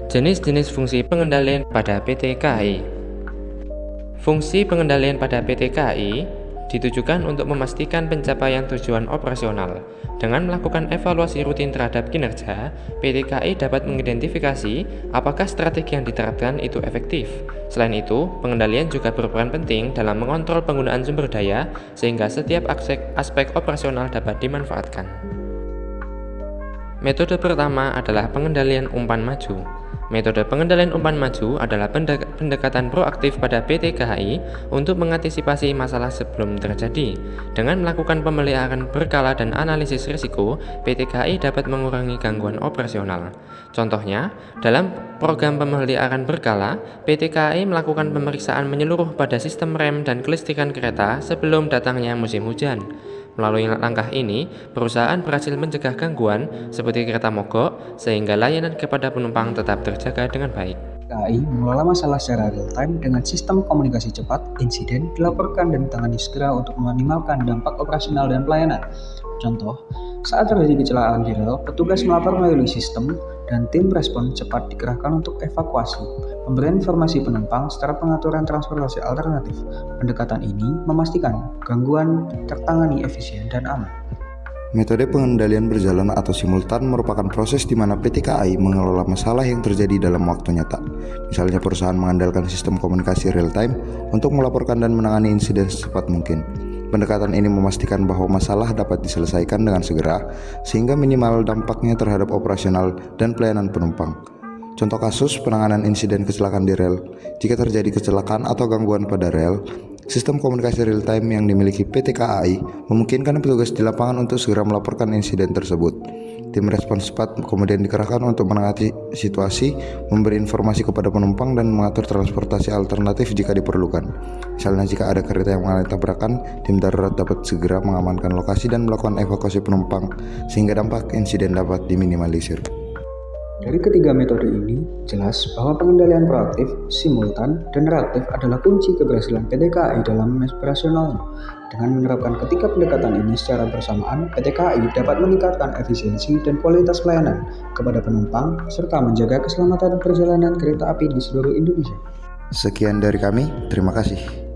Jenis-jenis fungsi pengendalian pada PT KAI. Fungsi pengendalian pada PT KAI ditujukan untuk memastikan pencapaian tujuan operasional. Dengan melakukan evaluasi rutin terhadap kinerja, PT KAI dapat mengidentifikasi apakah strategi yang diterapkan itu efektif. Selain itu, pengendalian juga berperan penting dalam mengontrol penggunaan sumber daya sehingga setiap aspek operasional dapat dimanfaatkan. Metode pertama adalah pengendalian umpan maju. Metode pengendalian umpan maju adalah pendekatan proaktif pada PT KAI untuk mengantisipasi masalah sebelum terjadi. Dengan melakukan pemeliharaan berkala dan analisis risiko, PT KAI dapat mengurangi gangguan operasional. Contohnya, dalam program pemeliharaan berkala, PT KAI melakukan pemeriksaan menyeluruh pada sistem rem dan kelistrikan kereta sebelum datangnya musim hujan. Melalui langkah ini, perusahaan berhasil mencegah gangguan seperti kereta mogok sehingga layanan kepada penumpang tetap terjaga dengan baik. KAI mengelola masalah secara real-time dengan sistem komunikasi cepat, insiden dilaporkan dan ditangani segera untuk meminimalkan dampak operasional dan pelayanan. Contoh, saat terjadi kecelakaan di rel, petugas melapor melalui sistem dan tim respon cepat dikerahkan untuk evakuasi, pemberian informasi penumpang, serta pengaturan transportasi alternatif. Pendekatan ini memastikan gangguan tertangani efisien dan aman. Metode pengendalian berjalan atau simultan merupakan proses di mana PT KAI mengelola masalah yang terjadi dalam waktu nyata. Misalnya perusahaan mengandalkan sistem komunikasi real-time untuk melaporkan dan menangani insiden secepat mungkin. Pendekatan ini memastikan bahwa masalah dapat diselesaikan dengan segera, sehingga minimal dampaknya terhadap operasional dan pelayanan penumpang. Contoh kasus penanganan insiden kecelakaan di rel. Jika terjadi kecelakaan atau gangguan pada rel, sistem komunikasi real-time yang dimiliki PT KAI memungkinkan petugas di lapangan untuk segera melaporkan insiden tersebut. Tim respons cepat kemudian dikerahkan untuk menangani situasi, memberi informasi kepada penumpang, dan mengatur transportasi alternatif jika diperlukan. Misalnya jika ada kereta yang mengalami tabrakan, tim darurat dapat segera mengamankan lokasi dan melakukan evakuasi penumpang, sehingga dampak insiden dapat diminimalisir. Dari ketiga metode ini, jelas bahwa pengendalian proaktif, simultan, dan reaktif adalah kunci keberhasilan PT KAI dalam operasionalnya. Dengan menerapkan ketiga pendekatan ini secara bersamaan, PT KAI dapat meningkatkan efisiensi dan kualitas pelayanan kepada penumpang, serta menjaga keselamatan perjalanan kereta api di seluruh Indonesia. Sekian dari kami, terima kasih.